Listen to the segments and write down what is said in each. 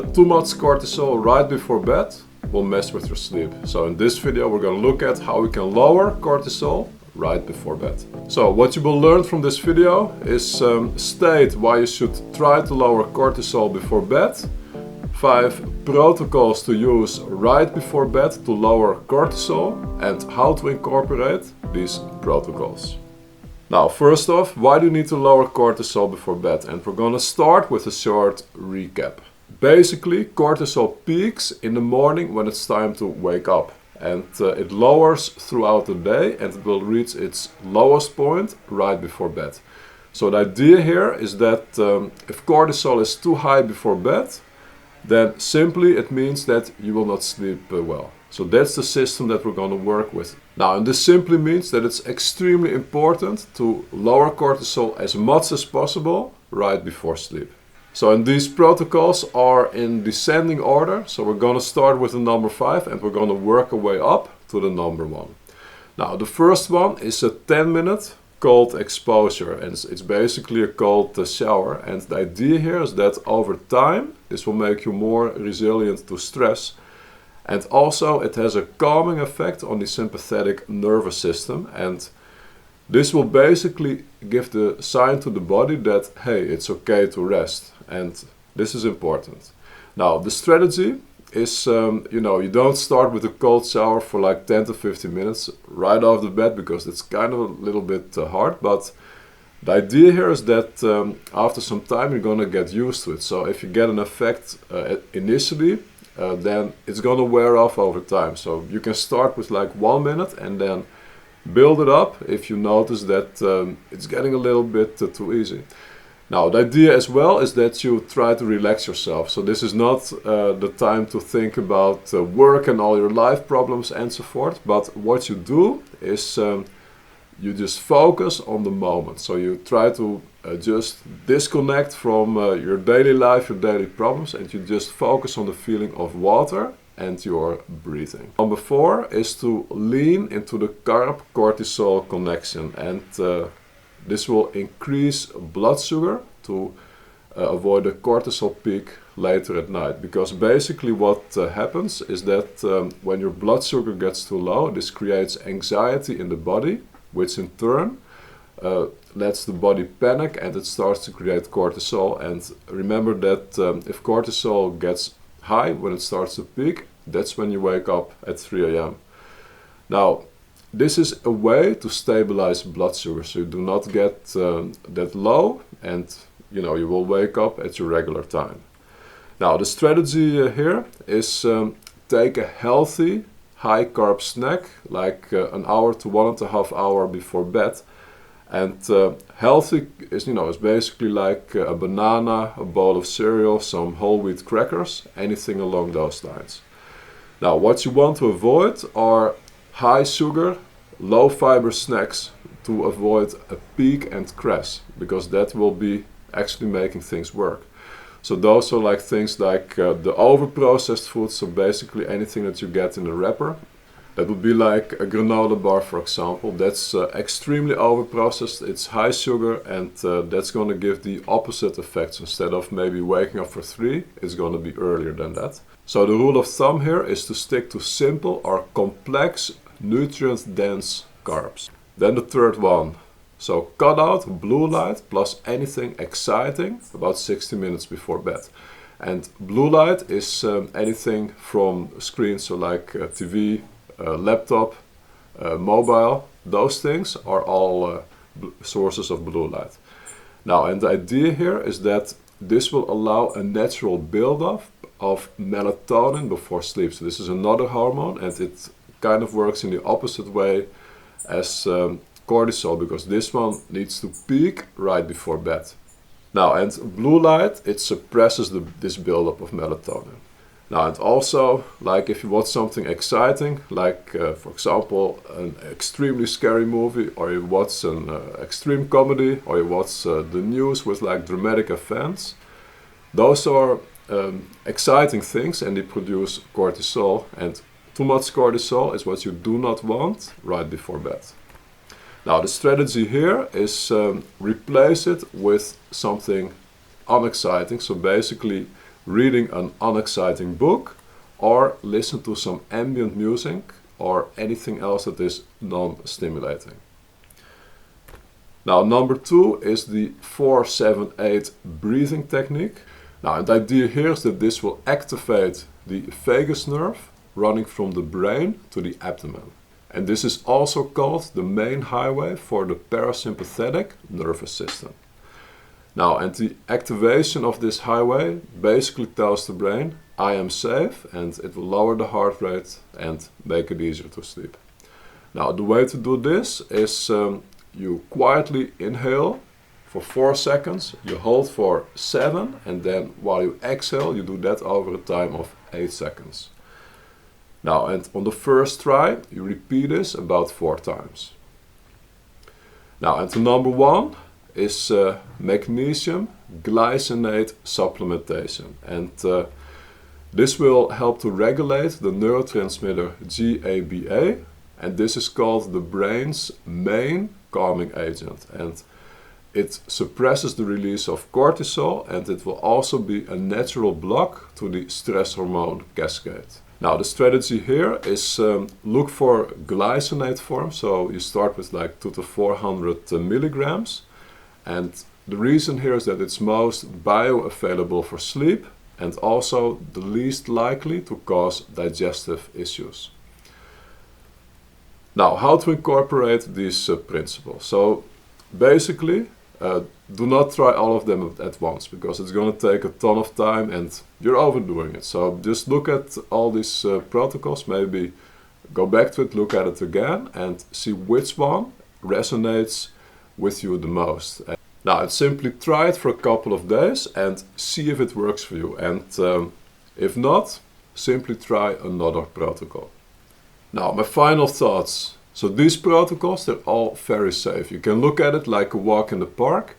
Too much cortisol right before bed will mess with your sleep. So in this video we're going to look at how we can lower cortisol right before bed. So what you will learn from this video is state why you should try to lower cortisol before bed, 5 protocols to use right before bed to lower cortisol, and how to incorporate these protocols. Now, first off, why do you need to lower cortisol before bed? And we're going to start with a short recap. Basically, cortisol peaks in the morning when it's time to wake up. And it lowers throughout the day and it will reach its lowest point right before bed. So the idea here is that if cortisol is too high before bed, then simply it means that you will not sleep well. So that's the system that we're going to work with. Now, and this simply means that it's extremely important to lower cortisol as much as possible right before sleep. So and these protocols are in descending order. So we're going to start with the number 5 and we're going to work our way up to the number 1. Now, the first one is a 10-minute cold exposure, and it's basically a cold shower. And the idea here is that over time this will make you more resilient to stress. And also it has a calming effect on the sympathetic nervous system, and this will basically give the sign to the body that, hey, it's okay to rest, and this is important. Now, the strategy is, you don't start with a cold shower for like 10 to 15 minutes right off the bat, because it's kind of a little bit hard, but the idea here is that after some time you're gonna get used to it. So if you get an effect initially, then it's gonna wear off over time. So you can start with like 1 minute and then build it up if you notice that it's getting a little bit too easy. Now, the idea as well is that you try to relax yourself. So this is not the time to think about work and all your life problems and so forth, but what you do is you just focus on the moment. So you try to just disconnect from your daily life, your daily problems, and you just focus on the feeling of water and your breathing. Number 4 is to lean into the Carb-Cortisol Connection, and this will increase blood sugar to avoid a cortisol peak later at night. Because basically what happens is that when your blood sugar gets too low, this creates anxiety in the body, which in turn lets the body panic and it starts to create cortisol. And remember that if cortisol gets high when it starts to peak, that's when you wake up at 3 a.m. Now, this is a way to stabilize blood sugar, so you do not get that low, and you will wake up at your regular time. Now, the strategy here is take a healthy high carb snack like an hour to 1.5 hours before bed. And healthy is basically like a banana, a bowl of cereal, some whole wheat crackers, anything along those lines. Now, what you want to avoid are high sugar, low fiber snacks to avoid a peak and crash, because that will be actually making things work. So those are like things like the over-processed foods, so basically anything that you get in a wrapper. That would be like a granola bar, for example. That's extremely over-processed, it's high sugar, and that's going to give the opposite effects. Instead of maybe waking up for 3, it's going to be earlier than that. So the rule of thumb here is to stick to simple or complex, nutrient-dense carbs. Then the third one. So cut out blue light plus anything exciting about 60 minutes before bed. And blue light is anything from screens, so like TV, laptop, mobile. Those things are all sources of blue light. Now, and the idea here is that this will allow a natural buildup of melatonin before sleep. So this is another hormone, and it kind of works in the opposite way as cortisol, because this one needs to peak right before bed. Now, and blue light, it suppresses this buildup of melatonin. Now, and also, like if you watch something exciting, like for example, an extremely scary movie, or you watch an extreme comedy, or you watch the news with like dramatic events, those are exciting things and they produce cortisol, and too much cortisol is what you do not want right before bed. Now, the strategy here is replace it with something unexciting. So basically reading an unexciting book, or listen to some ambient music or anything else that is non-stimulating. Now, number 2 is the 4-7-8 breathing technique. Now, the idea here is that this will activate the vagus nerve running from the brain to the abdomen. And this is also called the main highway for the parasympathetic nervous system. Now, and the activation of this highway basically tells the brain, I am safe, and it will lower the heart rate and make it easier to sleep. Now, the way to do this is you quietly inhale for 4 seconds, you hold for 7, and then while you exhale, you do that over a time of 8 seconds. Now, and on the first try, you repeat this about 4 times. Now, and the number 1 is magnesium glycinate supplementation. And this will help to regulate the neurotransmitter GABA, and this is called the brain's main calming agent. And it suppresses the release of cortisol, and it will also be a natural block to the stress hormone cascade. Now, the strategy here is look for glycinate form, so you start with like 200 to 400 milligrams, and the reason here is that it's most bioavailable for sleep and also the least likely to cause digestive issues. Now, how to incorporate these principles? So basically, do not try all of them at once, because it's going to take a ton of time and you're overdoing it. So just look at all these protocols, maybe go back to it, look at it again, and see which one resonates with you the most. Now, simply try it for a couple of days and see if it works for you. And if not, simply try another protocol. Now, my final thoughts. So these protocols, they're all very safe. You can look at it like a walk in the park.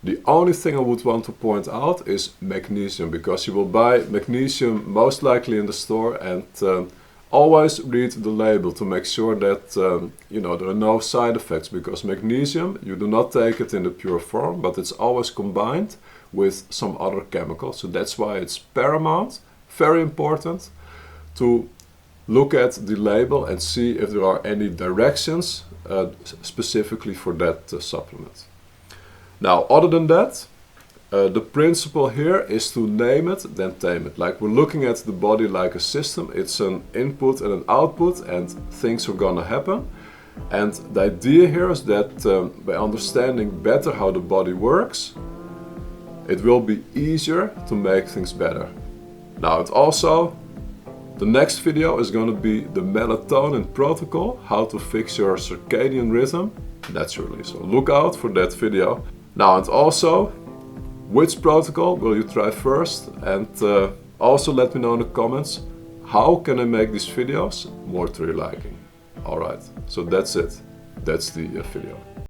The only thing I would want to point out is magnesium, because you will buy magnesium most likely in the store, and always read the label to make sure that there are no side effects, because magnesium, you do not take it in the pure form, but it's always combined with some other chemicals. So that's why it's paramount, very important, to look at the label and see if there are any directions specifically for that supplement. Now, other than that, the principle here is to name it, then tame it. Like, we're looking at the body like a system. It's an input and an output, and things are gonna happen. And the idea here is that by understanding better how the body works, it will be easier to make things better. Now, it also, the next video is going to be the melatonin protocol, how to fix your circadian rhythm naturally. So look out for that video. Now, and also, which protocol will you try first? And also let me know in the comments, how can I make these videos more to your liking? Alright, so that's it. That's the video.